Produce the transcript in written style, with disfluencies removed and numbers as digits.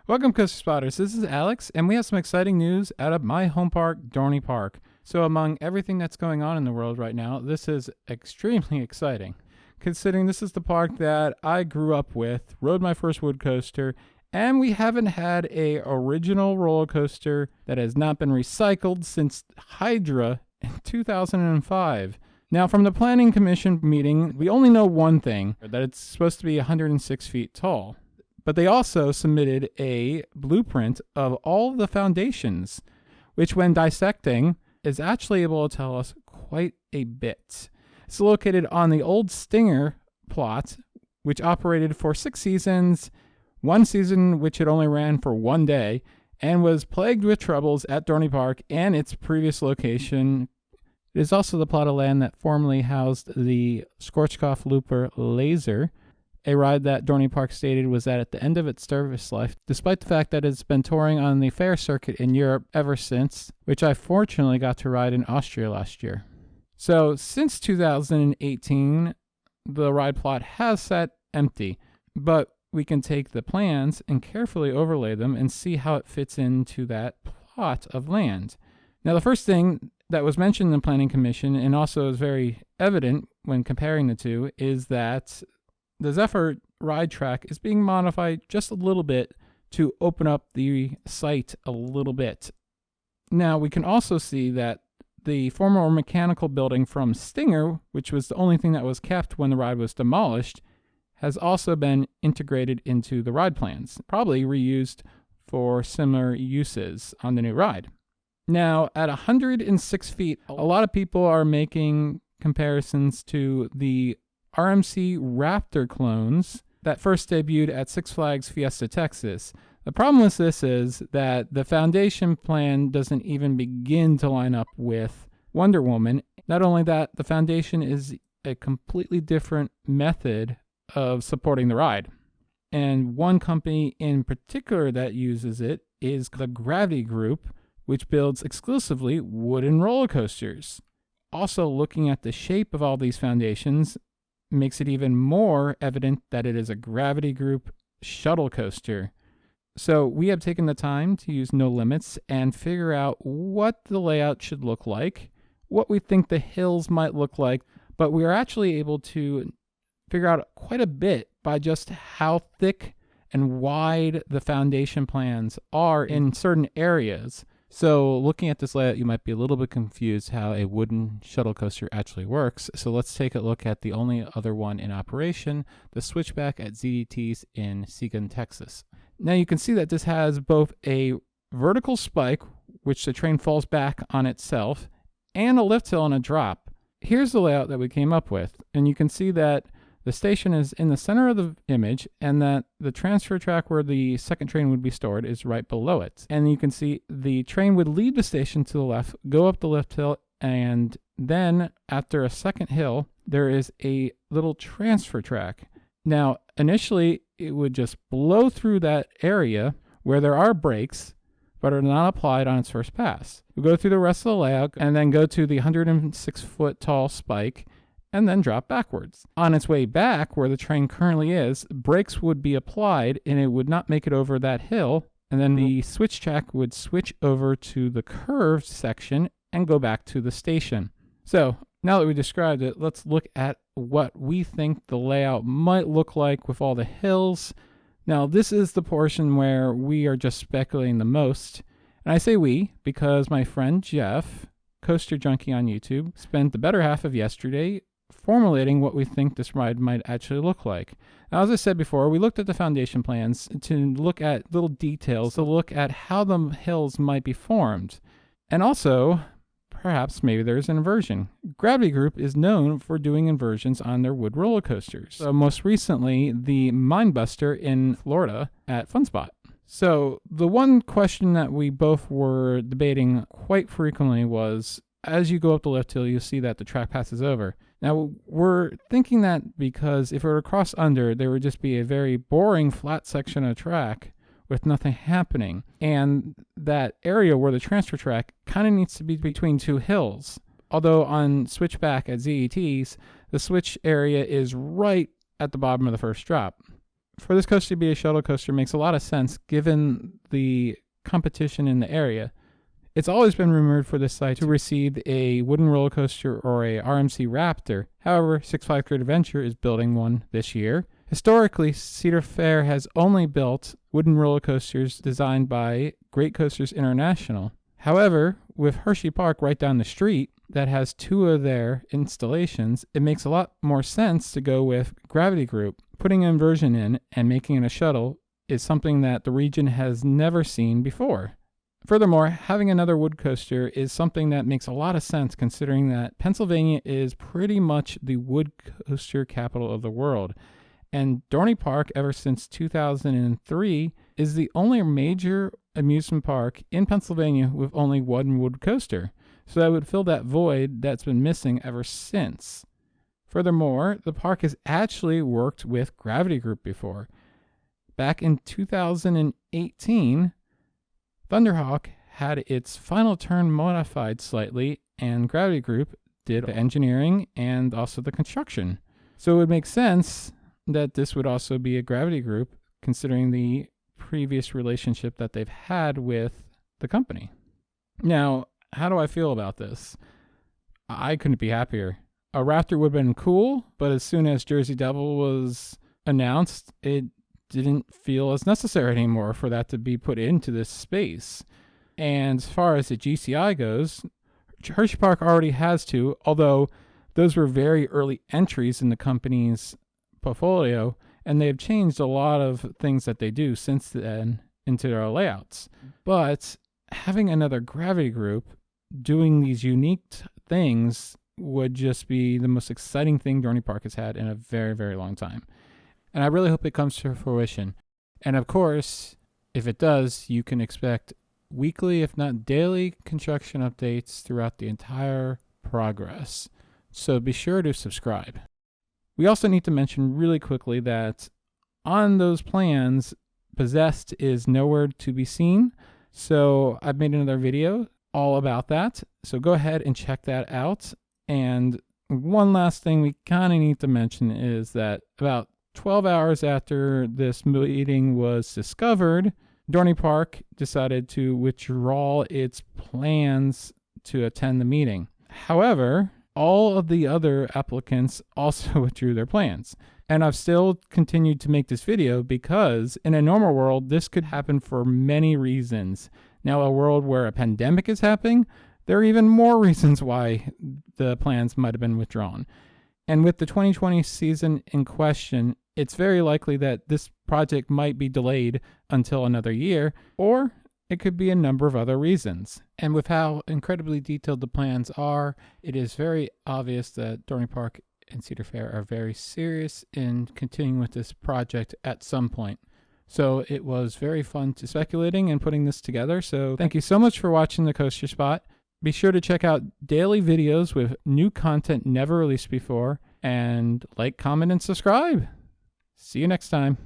Welcome, Coaster Spotters. This is Alex, and we have some exciting news out of my home park, Dorney Park. So among everything that's going on in the world right now, this is extremely exciting, considering this is the park that I grew up with, rode my first wood coaster, and we haven't had a original roller coaster that has not been recycled since Hydra in 2005. Now, from the Planning Commission meeting, we only know one thing, that it's supposed to be 106 feet tall. But they also submitted a blueprint of all the foundations, which when dissecting is actually able to tell us quite a bit. It's located on the old Stinger plot, which operated for 6 seasons, one season which it only ran for 1 day, and was plagued with troubles at Dorney Park and its previous location. It is also the plot of land that formerly housed the Schwarzkopf Looper Laser, a ride that Dorney Park stated was at the end of its service life, despite the fact that it's been touring on the fair circuit in Europe ever since, which I fortunately got to ride in Austria last year. So, since 2018, the ride plot has sat empty, but we can take the plans and carefully overlay them and see how it fits into that plot of land. Now, the first thing that was mentioned in the Planning Commission, and also is very evident when comparing the two, is that the Zephyr ride track is being modified just a little bit to open up the site a little bit. Now, we can also see that the former mechanical building from Stinger, which was the only thing that was kept when the ride was demolished, has also been integrated into the ride plans, probably reused for similar uses on the new ride. Now, at 106 feet, a lot of people are making comparisons to the RMC Raptor clones that first debuted at Six Flags Fiesta, Texas. The problem with this is that the foundation plan doesn't even begin to line up with Wonder Woman. Not only that, the foundation is a completely different method of supporting the ride. And one company in particular that uses it is the Gravity Group, which builds exclusively wooden roller coasters. Also, looking at the shape of all these foundations makes it even more evident that it is a Gravity Group shuttle coaster. So we have taken the time to use No Limits and figure out what the layout should look like, what we think the hills might look like, but we are actually able to figure out quite a bit by just how thick and wide the foundation plans are in certain areas. So looking at this layout, you might be a little bit confused how a wooden shuttle coaster actually works. So let's take a look at the only other one in operation, the Switchback at ZDT's in Seguin, Texas. Now you can see that this has both a vertical spike, which the train falls back on itself, and a lift hill and a drop. Here's the layout that we came up with, and you can see that the station is in the center of the image, and that the transfer track where the second train would be stored is right below it. And you can see the train would leave the station to the left, go up the lift hill, and then after a second hill, there is a little transfer track. Now, initially, it would just blow through that area where there are brakes, but are not applied on its first pass. We'll go through the rest of the layout and then go to the 106-foot tall spike, and then drop backwards. On its way back, where the train currently is, brakes would be applied and it would not make it over that hill, and then the switch track would switch over to the curved section and go back to the station. So, now that we described it, let's look at what we think the layout might look like with all the hills. Now, this is the portion where we are just speculating the most, and I say we because my friend Jeff, Coaster Junkie on YouTube, spent the better half of yesterday formulating what we think this ride might actually look like. Now, as I said before, we looked at the foundation plans to look at little details, to look at how the hills might be formed. And also, perhaps maybe there's an inversion. Gravity Group is known for doing inversions on their wood roller coasters. So most recently, the Mindbuster in Florida at Fun Spot. So the one question that we both were debating quite frequently was, as you go up the lift hill, you see that the track passes over. Now, we're thinking that because if it were to cross under, there would just be a very boring flat section of track with nothing happening. And that area where the transfer track kind of needs to be between two hills. Although on Switchback at ZET's, the switch area is right at the bottom of the first drop. For this coaster to be a shuttle coaster makes a lot of sense given the competition in the area. It's always been rumored for this site to receive a wooden roller coaster or a RMC Raptor. However, Six Flags Great Adventure is building one this year. Historically, Cedar Fair has only built wooden roller coasters designed by Great Coasters International. However, with Hershey Park right down the street that has 2 of their installations, it makes a lot more sense to go with Gravity Group. Putting an inversion in and making it a shuttle is something that the region has never seen before. Furthermore, having another wood coaster is something that makes a lot of sense considering that Pennsylvania is pretty much the wood coaster capital of the world. And Dorney Park, ever since 2003, is the only major amusement park in Pennsylvania with only one wood coaster. So that would fill that void that's been missing ever since. Furthermore, the park has actually worked with Gravity Group before. Back in 2018, Thunderhawk had its final turn modified slightly, and Gravity Group did the engineering and also the construction. So it would make sense that this would also be a Gravity Group, considering the previous relationship that they've had with the company. Now, how do I feel about this? I couldn't be happier. A Raptor would have been cool, but as soon as Jersey Devil was announced, it didn't feel as necessary anymore for that to be put into this space. And as far as the GCI goes, Hershey Park already has 2, although those were very early entries in the company's portfolio, and they have changed a lot of things that they do since then into their layouts. But having another Gravity Group doing these unique things would just be the most exciting thing Dorney Park has had in a very, very long time. And I really hope it comes to fruition. And of course, if it does, you can expect weekly, if not daily, construction updates throughout the entire progress. So be sure to subscribe. We also need to mention really quickly that on those plans, Possessed is nowhere to be seen. So I've made another video all about that. So go ahead and check that out. And one last thing we kind of need to mention is that about 12 hours after this meeting was discovered, Dorney Park decided to withdraw its plans to attend the meeting. However, all of the other applicants also withdrew their plans. And I've still continued to make this video because in a normal world, this could happen for many reasons. Now, a world where a pandemic is happening, there are even more reasons why the plans might have been withdrawn. And with the 2020 season in question, it's very likely that this project might be delayed until another year, or it could be a number of other reasons. And with how incredibly detailed the plans are, it is very obvious that Dorney Park and Cedar Fair are very serious in continuing with this project at some point. So it was very fun to speculating and putting this together. So thank you so much for watching the Coaster Spot. Be sure to check out daily videos with new content never released before, and like, comment, and subscribe. See you next time.